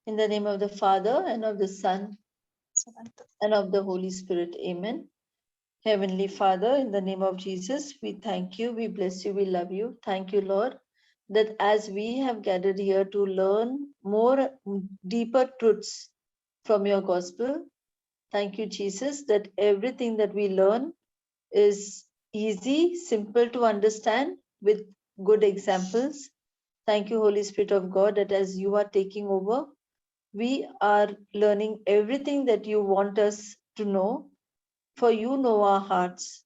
In the name of the Father, and of the Son, and of the Holy Spirit. Amen. Heavenly Father, in the name of Jesus, we thank you, we bless you, we love you. Thank you, Lord, that as we have gathered here to learn more deeper truths from your gospel, thank you, Jesus, that everything that we learn is easy, simple to understand with good examples. Thank you, Holy Spirit of God, that as you are taking over, we are learning everything that you want us to know, for you know our hearts.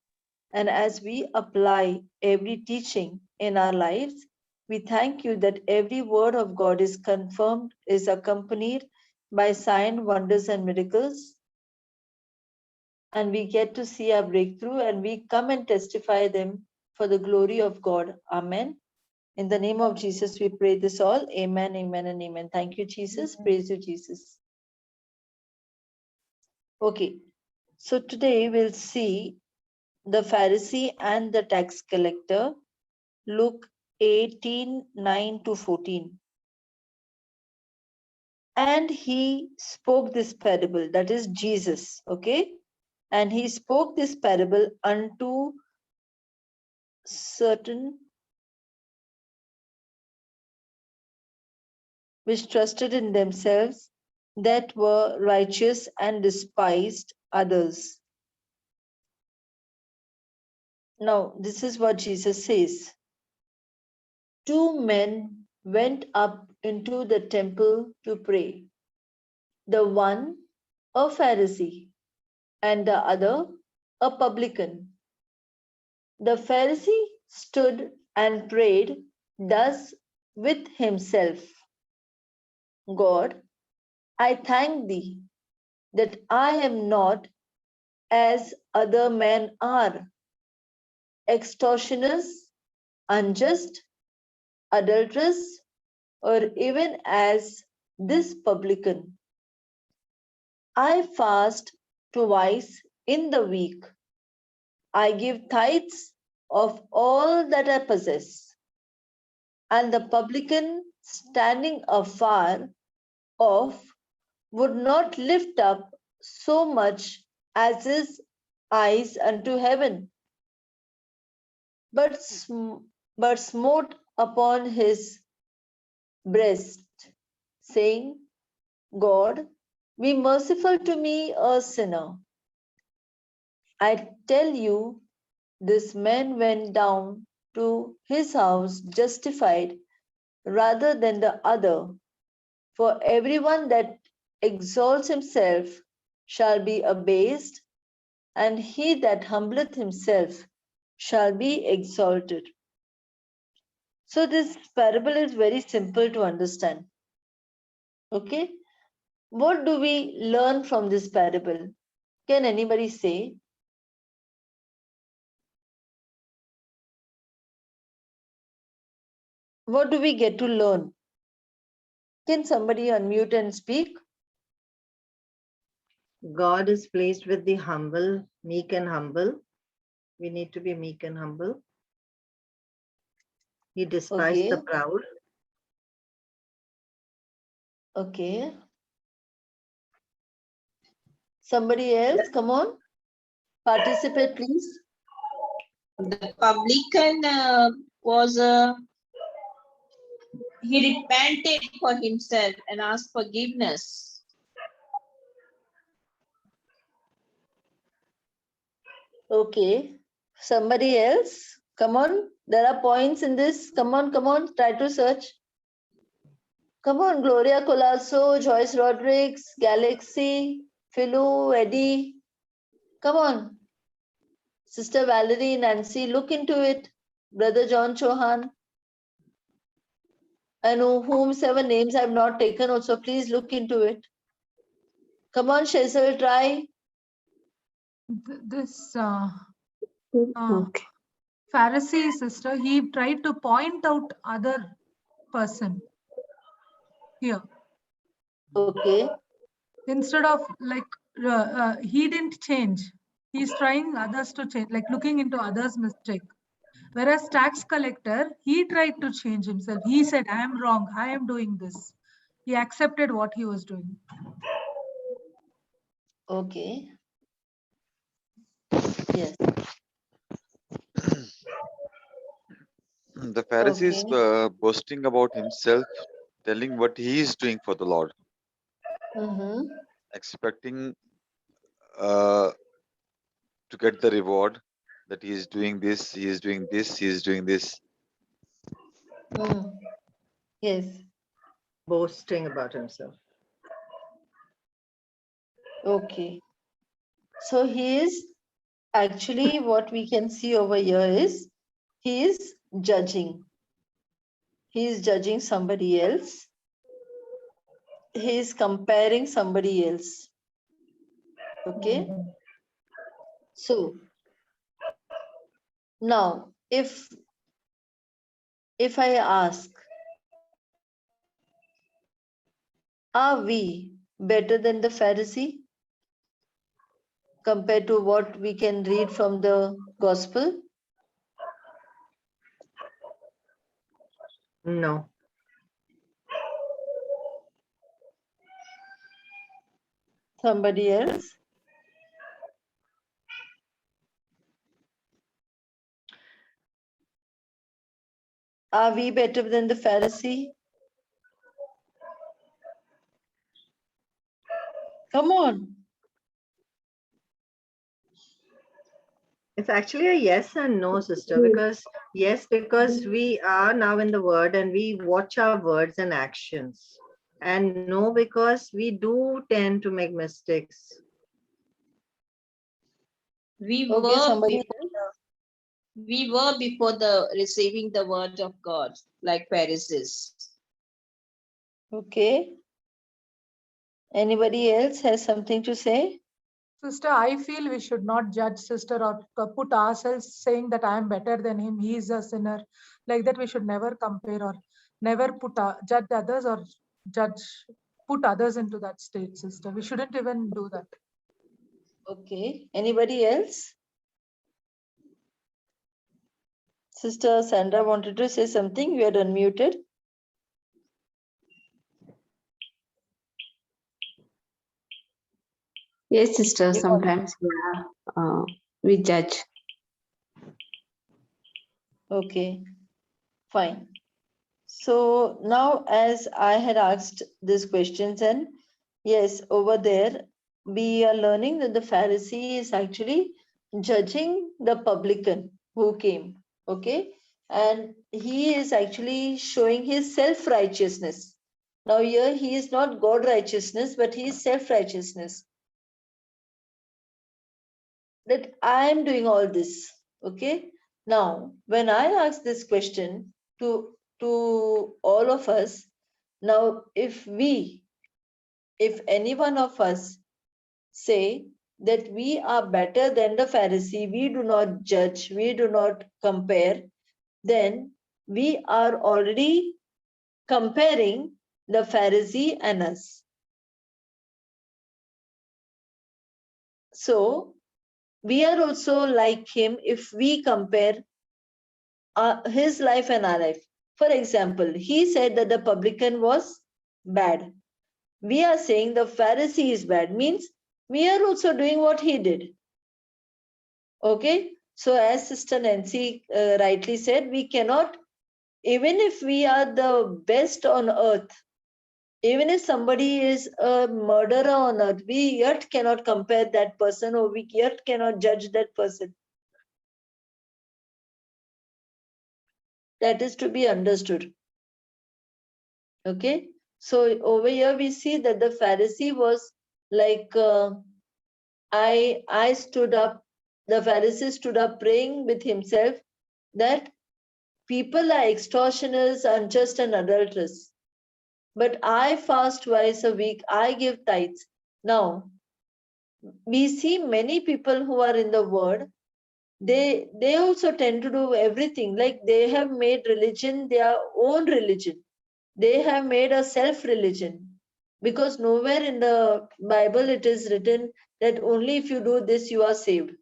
And as we apply every teaching in our lives, we thank you that every word of God is confirmed, is accompanied by signs, wonders, and miracles. And we get to see our breakthrough, and we come and testify them for the glory of God. Amen. In the name of Jesus, we pray this all. Amen, amen, and amen. Thank you, Jesus. Praise you, Jesus. Okay, so today we'll see the Pharisee and the tax collector, Luke 18:9 to 14. And he spoke this parable, that is Jesus, okay? And he spoke this parable unto certain which trusted in themselves, that were righteous, and despised others. Now, this is what Jesus says. Two men went up into the temple to pray, the one a Pharisee and the other a publican. The Pharisee stood and prayed thus with himself: God, I thank thee that I am not as other men are, extortioners, unjust, adulterous, or even as this publican. I fast twice in the week. I give tithes of all that I possess. And the publican, standing afar off, would not lift up so much as his eyes unto heaven, but, but smote upon his breast, saying, God, be merciful to me, a sinner. I tell you, this man went down to his house justified rather than the other. For everyone that exalts himself shall be abased, and he that humbleth himself shall be exalted. So this parable is very simple to understand. Okay? What do we learn from this parable? Can anybody say? What do we get to learn? Can somebody unmute and speak? God is pleased with the humble, meek and humble. We need to be meek and humble. He despised the proud. Okay. Somebody else, come on. Participate, please. The publican he repented for himself and asked forgiveness. Okay. Somebody else, come on. There are points in this. Come on, try to search. Come on, Gloria Colasso, Joyce Rodriguez, Galaxy, Philu, Eddie. Come on. Sister Valerie, Nancy, look into it. Brother John Chauhan. And whomsoever names I have not taken also, please look into it. Come on, Shaisal, try. This Pharisee sister, he tried to point out other person here. Okay. Instead of like he didn't change. He's trying others to change, like looking into others' mistake. Whereas tax collector, he tried to change himself. He said, I am wrong. I am doing this. He accepted what he was doing. Okay. Yes. The Pharisees Okay. were boasting about himself, telling what he is doing for the Lord, Mm-hmm. expecting uh, to get the reward that he is doing this, he is doing this, he is doing this. Mm. Yes. Boasting about himself. Okay. So he is actually, what we can see over here is he is judging. He is judging somebody else. He is comparing somebody else. Okay. So now, if I ask, are we better than the Pharisee compared to what we can read from the gospel? No. Somebody else? Are we better than the Pharisee? Come on. It's actually a yes and no, sister, because yes, because we are now in the word and we watch our words and actions. And no, because we do tend to make mistakes. We Okay, were somebody before, we were before the receiving the word of God, like Pharisees. Okay. Anybody else has something to say? Sister, I feel we should not judge sister or put ourselves saying that I am better than him, he is a sinner. Like that, we should never compare or never judge others or put others into that state, sister. We shouldn't even do that. Okay. Anybody else? Sister Sandra wanted to say something. You are unmuted. Yes, sister, You can- sometimes we judge. Okay, fine. So now, as I had asked these questions, and yes, over there, we are learning that the Pharisee is actually judging the publican who came. Okay, and he is actually showing his self righteousness. Now, here he is not God righteousness, but he is self righteousness. That I am doing all this. Okay. Now, when I ask this question to all of us, now if any one of us say that we are better than the Pharisee, we do not judge, we do not compare, then we are already comparing the Pharisee and us. So we are also like him if we compare his life and our life. For example, he said that the publican was bad. We are saying the Pharisee is bad, means we are also doing what he did. Okay, so as Sister Nancy rightly said, we cannot, even if we are the best on earth, even if somebody is a murderer on earth, we yet cannot compare that person, or we yet cannot judge that person. That is to be understood. Okay, so over here we see that the Pharisee was like, I stood up, the Pharisee stood up praying with himself that people are extortioners, unjust, and adulterous. But I fast twice a week, I give tithes. Now, we see many people who are in the word, they also tend to do everything. Like they have made religion their own religion. They have made a self-religion. Because nowhere in the Bible it is written that only if you do this you are saved.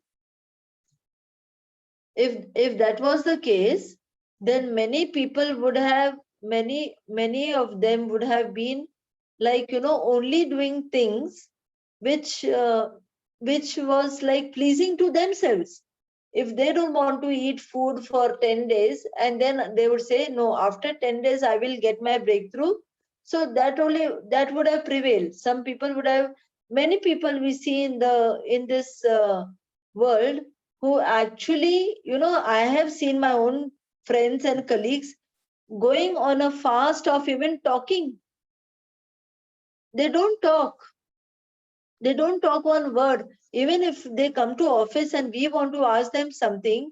If that was the case, then many people would have, many of them would have been like, only doing things which was like pleasing to themselves. If they don't want to eat food for 10 days, and then they would say, no, after 10 days, I will get my breakthrough. So that would have prevailed. Some people would have, many people we see in this world who actually, I have seen my own friends and colleagues going on a fast of even talking. They don't talk. They don't talk one word. Even if they come to office and we want to ask them something,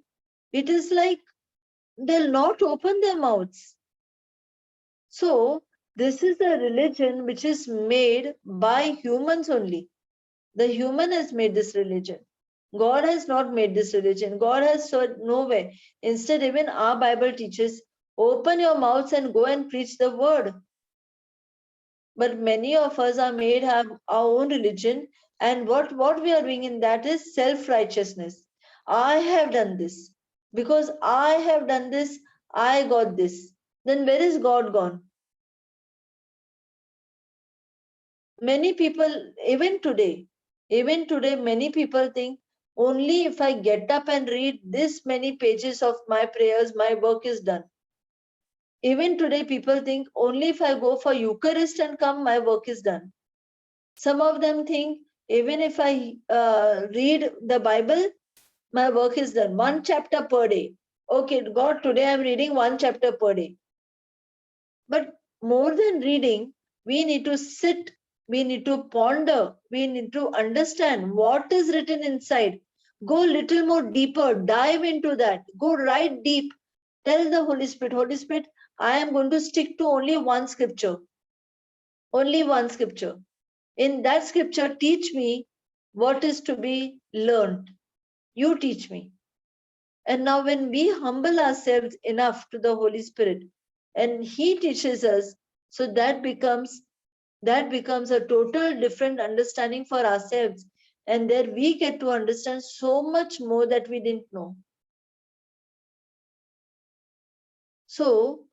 it is like they'll not open their mouths. So this is a religion which is made by humans only. The human has made this religion. God has not made this religion. God has said nowhere. Instead, even our Bible teaches, open your mouths and go and preach the word. But many of us are made have our own religion, and what we are doing in that is self-righteousness. I have done this. Because I have done this, I got this. Then where is God gone? Many people, even today, many people think only if I get up and read this many pages of my prayers, my work is done. Even today, people think only if I go for Eucharist and come, my work is done. Some of them think even if I read the Bible, my work is done. 1 chapter per day. Okay, God, today I'm reading 1 chapter per day. But more than reading, we need to sit, we need to ponder, we need to understand what is written inside. Go little more deeper, dive into that, go right deep. Tell the Holy Spirit, I am going to stick to only one scripture. Only one scripture. In that scripture, teach me what is to be learned. You teach me. And now when we humble ourselves enough to the Holy Spirit and He teaches us, so that becomes a total different understanding for ourselves. And there we get to understand so much more that we didn't know. So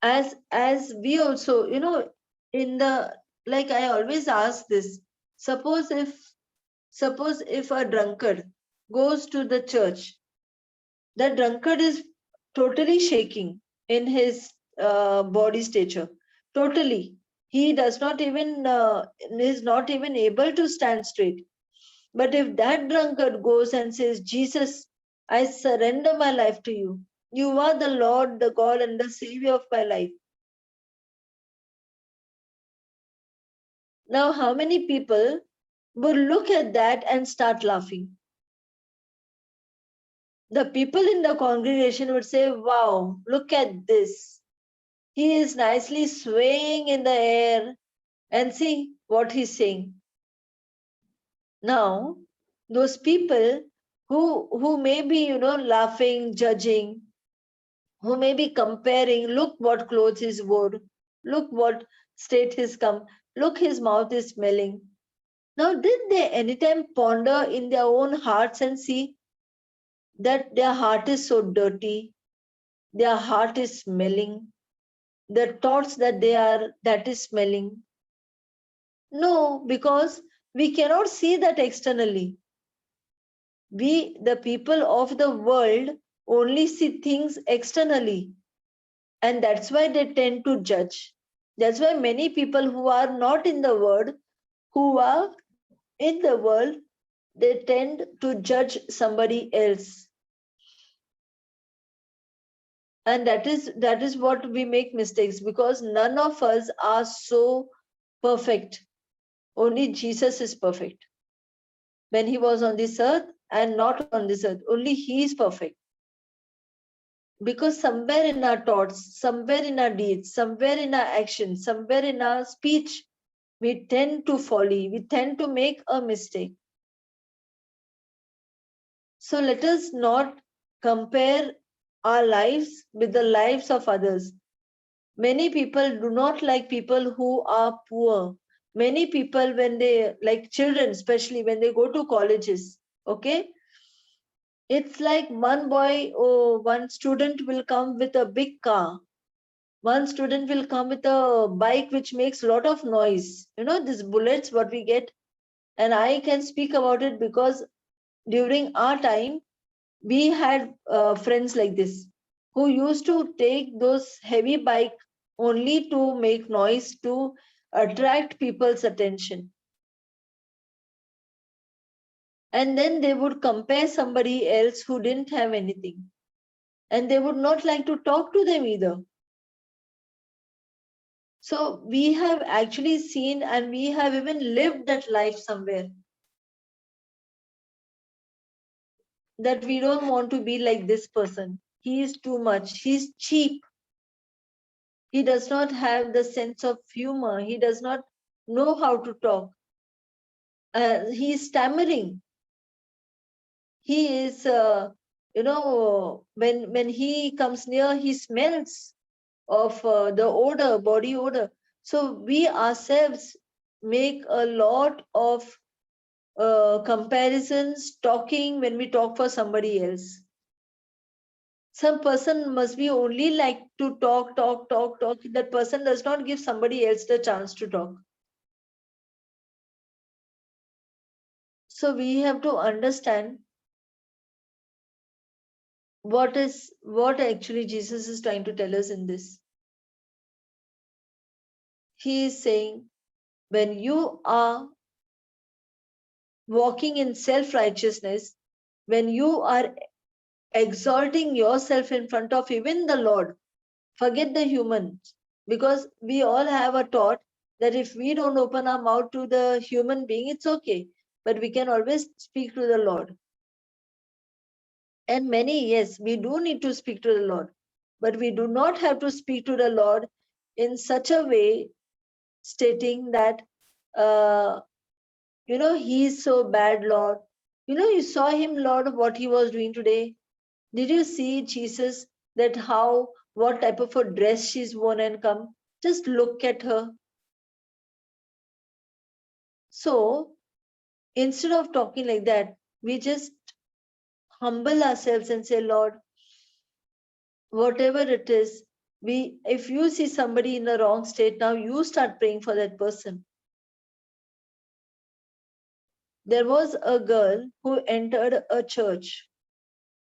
as we also, in the, like I always ask this, suppose if a drunkard goes to the church, the drunkard is totally shaking in his body stature. Totally. He does not even, is not even able to stand straight. But if that drunkard goes and says, Jesus, I surrender my life to you. You are the Lord, the God, and the Savior of my life. Now, how many people would look at that and start laughing? The people in the congregation would say, wow, look at this. He is nicely swaying in the air, and see what he's saying. Now, those people who may be, laughing, judging, who may be comparing, look what clothes he's wore, look what state he's come, look his mouth is smelling. Now, did they anytime ponder in their own hearts and see that their heart is so dirty, their heart is smelling, the thoughts that is smelling? No, because we cannot see that externally. We, the people of the world, only see things externally. And that's why they tend to judge. That's why many people who are not in the world, who are in the world, they tend to judge somebody else. And that is what we make mistakes, because none of us are so perfect. Only Jesus is perfect. When he was on this earth and not on this earth, only he is perfect. Because somewhere in our thoughts, somewhere in our deeds, somewhere in our actions, somewhere in our speech, we tend to folly, we tend to make a mistake. So let us not compare our lives with the lives of others. Many people do not like people who are poor. Many people, when they, like children, especially when they go to colleges, okay? It's like one boy or one student will come with a big car, One student will come with a bike which makes a lot of noise. You know, these bullets, what we get. And I can speak about it because during our time, we had friends like this who used to take those heavy bike only to make noise to attract people's attention. And then they would compare somebody else who didn't have anything. And they would not like to talk to them either. So we have actually seen and we have even lived that life somewhere. That we don't want to be like this person. He is too much. He's cheap. He does not have the sense of humor. He does not know how to talk. He is stammering. He is, when he comes near, he smells of the odor, body odor. So we ourselves make a lot of comparisons, talking when we talk for somebody else. Some person must be only like to talk. That person does not give somebody else the chance to talk. So we have to understand what actually Jesus is trying to tell us in this. He is saying, when you are walking in self-righteousness, when you are exalting yourself in front of even the Lord, forget the humans, because we all have a thought that if we don't open our mouth to the human being, it's okay, but we can always speak to the Lord. And many, yes, we do need to speak to the Lord, but we do not have to speak to the Lord in such a way stating that, he's so bad, Lord. You saw him, Lord, what he was doing today. Did you see Jesus, that what type of a dress she's worn and come? Just look at her. So instead of talking like that, we just humble ourselves and say, Lord, whatever it is, if you see somebody in the wrong state, now you start praying for that person. There was a girl who entered a church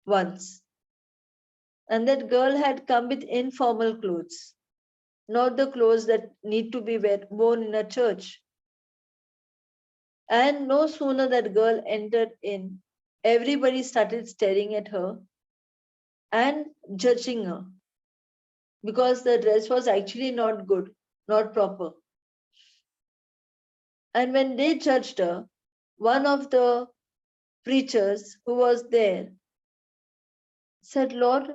once, and that girl had come with informal clothes, not the clothes that need to be worn in a church. And no sooner that girl entered in, everybody started staring at her and judging her, because the dress was actually not good, not proper. And when they judged her, one of the preachers who was there said, Lord,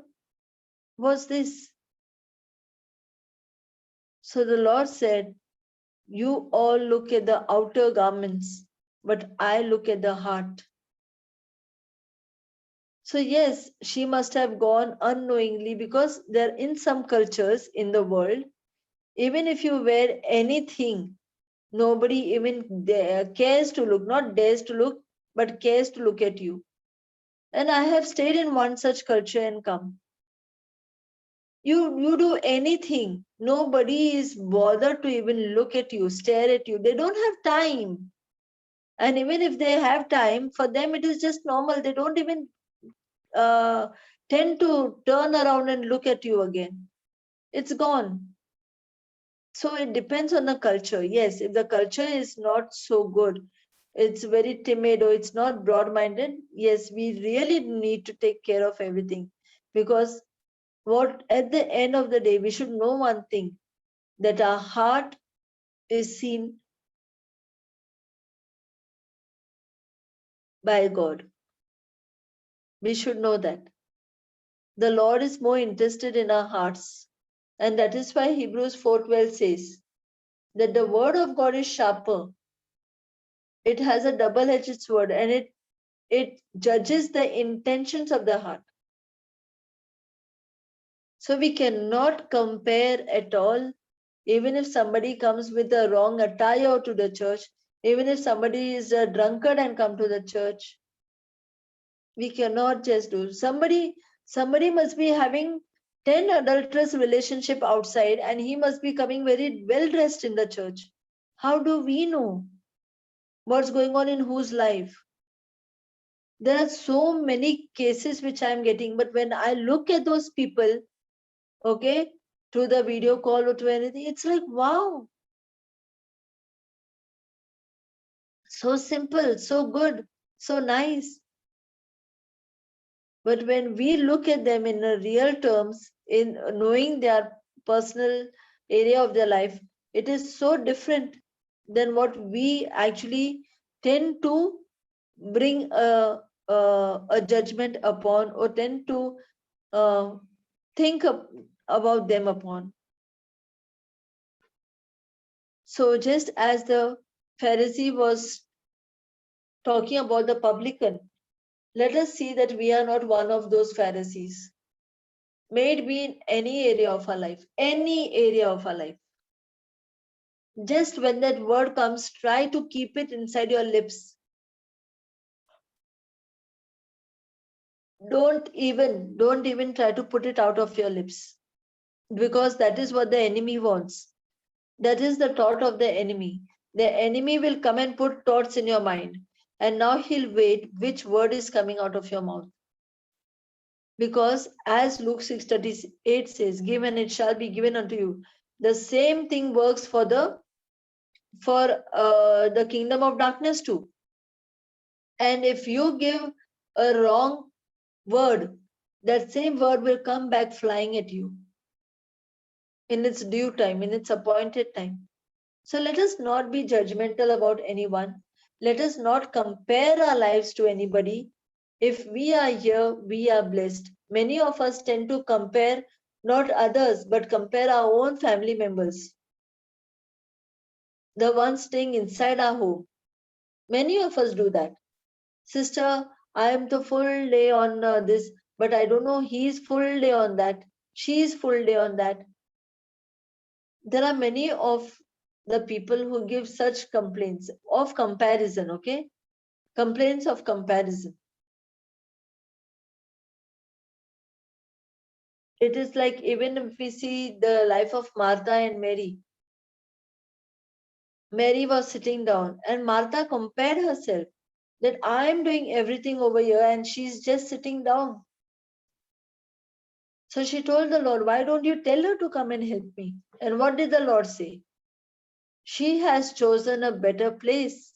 what's this? So the Lord said, you all look at the outer garments, but I look at the heart. So yes, she must have gone unknowingly, because there in some cultures in the world, even if you wear anything, nobody even cares to look, not dares to look, but cares to look at you. And I have stayed in one such culture and come. You do anything, nobody is bothered to even look at you, stare at you. They don't have time. And even if they have time, for them it is just normal. They don't even tend to turn around and look at you again. It's gone. So it depends on the culture. Yes, if the culture is not so good, it's very timid or it's not broad-minded, yes, we really need to take care of everything. Because at the end of the day, we should know one thing, that our heart is seen by God. We should know that. The Lord is more interested in our hearts. And that is why Hebrews 4:12 says that the word of God is sharper. It has a double-edged sword, and it judges the intentions of the heart. So we cannot compare at all. Even if somebody comes with a wrong attire to the church, even if somebody is a drunkard and come to the church, we cannot just do. Somebody must be having 10 adulterous relationship outside, and he must be coming very well dressed in the church. How do we know what's going on in whose life? There are so many cases which I'm getting, but when I look at those people, okay, through the video call or to anything, it's like, wow, so simple, so good, so nice. But when we look at them in a real terms, in knowing their personal area of their life, it is so different than what we actually tend to bring a judgment upon, or tend to think about them upon. So just as the Pharisee was talking about the publican, let us see that we are not one of those Pharisees. May it be in any area of our life, any area of our life. Just when that word comes, try to keep it inside your lips. Don't even try to put it out of your lips, because that is what the enemy wants. That is the thought of the enemy. The enemy will come and put thoughts in your mind, and now he'll wait which word is coming out of your mouth. Because as Luke 6:38 says, give and it shall be given unto you. The same thing works for the kingdom of darkness too. And if you give a wrong word, that same word will come back flying at you in its due time, in its appointed time. So let us not be judgmental about anyone. Let us not compare our lives to anybody. If we are here, we are blessed. Many of us tend to compare not others, but compare our own family members, the ones staying inside our home. Many of us do that. Sister, I am the full day on this, but I don't know, he's full day on that. She's full day on that. There are many of the people who give such complaints of comparison, okay? Complaints of comparison. It is like, even if we see the life of Martha and Mary, Mary was sitting down and Martha compared herself that I am doing everything over here and she's just sitting down. So she told the Lord, why don't you tell her to come and help me? And what did the Lord say? She has chosen a better place.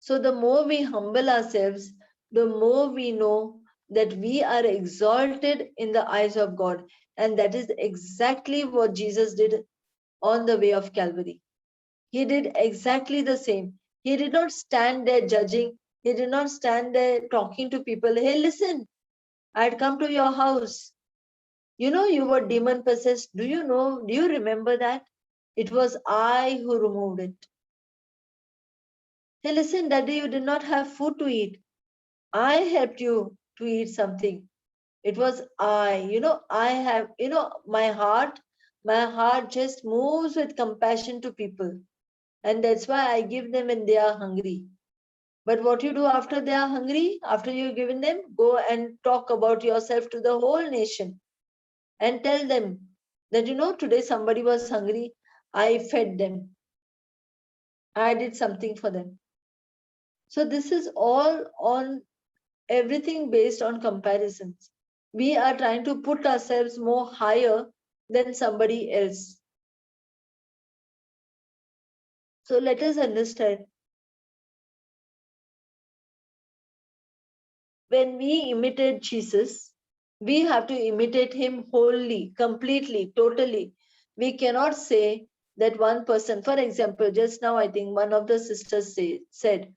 So the more we humble ourselves, the more we know that we are exalted in the eyes of God. And that is exactly what Jesus did on the way of Calvary. He did exactly the same. He did not stand there judging. He did not stand there talking to people. Hey, listen, I had come to your house. You know, you were demon possessed. Do you remember that? It was I who removed it. Hey, listen, that day you did not have food to eat. I helped you to eat something. It was I, my heart just moves with compassion to people. And that's why I give them when they are hungry. But what you do after they are hungry, after you've given them, go and talk about yourself to the whole nation and tell them that, today somebody was hungry. I fed them. I did something for them. So this is all on everything based on comparisons. We are trying to put ourselves more higher than somebody else. So let us understand, when we imitate Jesus, we have to imitate him wholly, completely, totally. We cannot say that one person, for example, just now I think one of the sisters said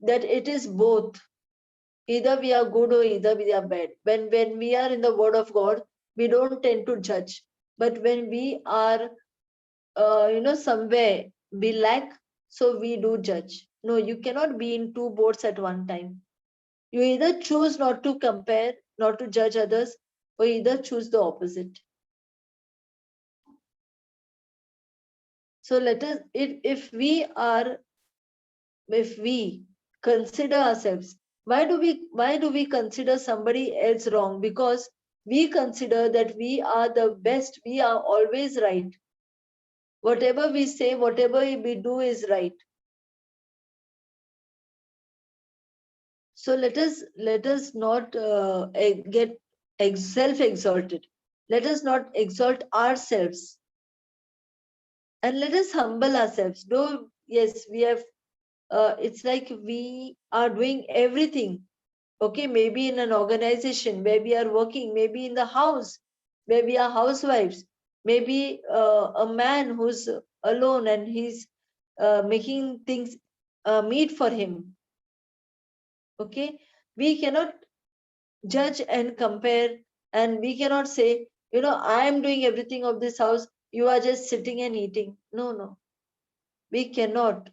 that it is both. Either we are good or either we are bad. When we are in the word of God, we don't tend to judge. But when we are, somewhere we lack, so we do judge. No, you cannot be in two boats at one time. You either choose not to compare, not to judge others, or either choose the opposite. So let us, if we consider ourselves Why do we consider somebody else wrong? Because we consider that we are the best, we are always right. Whatever we say, whatever we do is right. So let us not get self-exalted. Let us not exalt ourselves, and let us humble ourselves. Though yes, we have. It's like we are doing everything. Okay, maybe in an organization where we are working, maybe in the house where we are housewives, maybe a man who's alone and he's making things meet for him. Okay, we cannot judge and compare, and we cannot say, I am doing everything of this house, you are just sitting and eating. No, we cannot.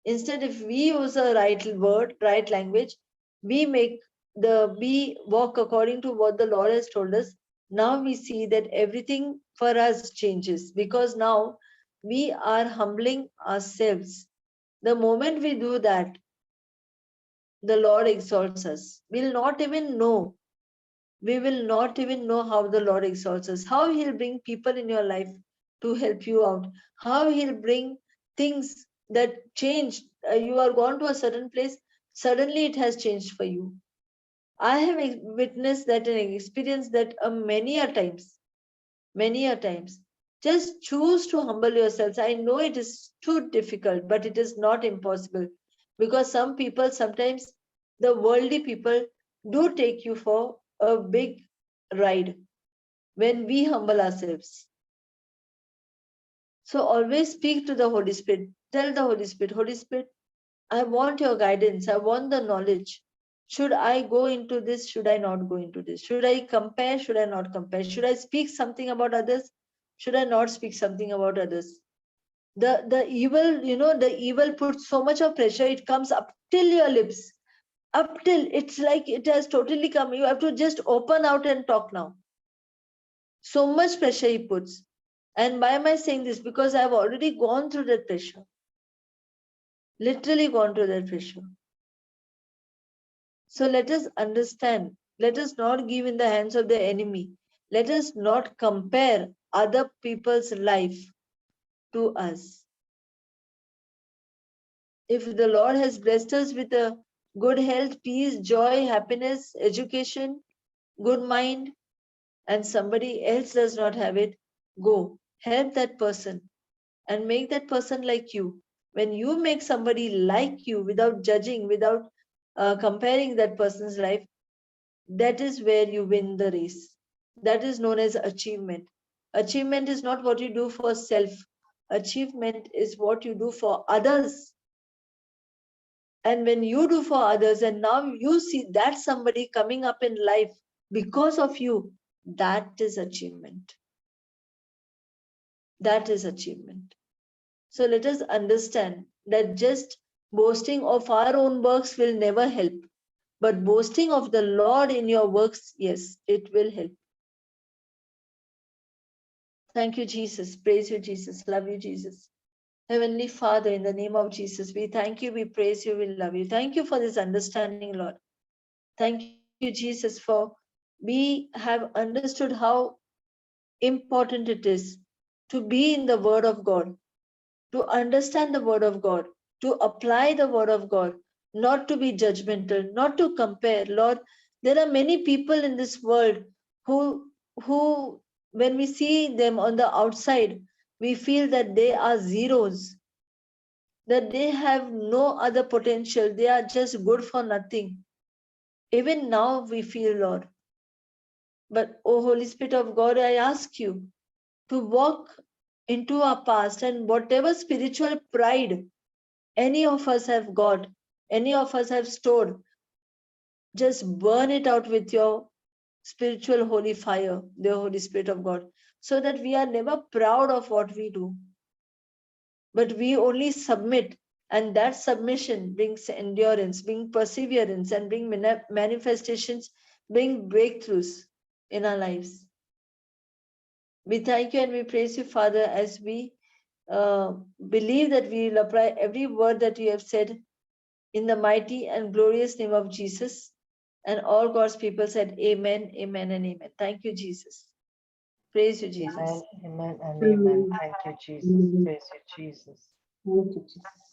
Instead, if we use a right word, right language, we walk according to what the Lord has told us. Now we see that everything for us changes, because now we are humbling ourselves. The moment we do that, the Lord exalts us. We'll not even know. We will not even know how the Lord exalts us, how He'll bring people in your life to help you out, how He'll bring things that change. You are gone to a certain place, suddenly it has changed for you. I have witnessed that and experienced that many a times. Many a times. Just choose to humble yourselves. I know it is too difficult, but it is not impossible, because some people, sometimes the worldly people, do take you for a big ride when we humble ourselves. So always speak to the Holy Spirit. Tell the Holy Spirit, I want your guidance. I want the knowledge. Should I go into this? Should I not go into this? Should I compare? Should I not compare? Should I speak something about others? Should I not speak something about others? The evil, the evil puts so much of pressure. It comes up till your lips, up till it's like it has totally come. You have to just open out and talk now. So much pressure he puts. And why am I saying this? Because I've already gone through that pressure. Literally gone through that pressure. So let us understand. Let us not give in the hands of the enemy. Let us not compare other people's life to us. If the Lord has blessed us with a good health, peace, joy, happiness, education, good mind, and somebody else does not have it, go help that person and make that person like you. When you make somebody like you without judging, without comparing that person's life, that is where you win the race. That is known as achievement. Achievement is not what you do for self. Achievement is what you do for others. And when you do for others, and now you see that somebody coming up in life because of you, that is achievement. That is achievement. So let us understand that just boasting of our own works will never help. But boasting of the Lord in your works, yes, it will help. Thank you, Jesus. Praise you, Jesus. Love you, Jesus. Heavenly Father, in the name of Jesus, we thank you, we praise you, we love you. Thank you for this understanding, Lord. Thank you, Jesus, for we have understood how important it is to be in the Word of God, to understand the Word of God, to apply the Word of God, not to be judgmental, not to compare. Lord, there are many people in this world who, when we see them on the outside, we feel that they are zeros, that they have no other potential, they are just good for nothing. Even now we feel, Lord. But, oh Holy Spirit of God, I ask you to walk into our past, and whatever spiritual pride any of us have got, any of us have stored, just burn it out with your spiritual holy fire, the Holy Spirit of God, so that we are never proud of what we do, but we only submit. And that submission brings endurance, brings perseverance, and bring manifestations, bring breakthroughs in our lives. We thank you and we praise you, Father, as we believe that we will apply every word that you have said In the mighty and glorious name of Jesus. And all God's people said, Amen, Amen, and Amen. Thank you, Jesus. Praise you, Jesus. Amen, amen, and Amen. amen. Thank you, Jesus. Amen. Praise you, Jesus. Thank you, Jesus.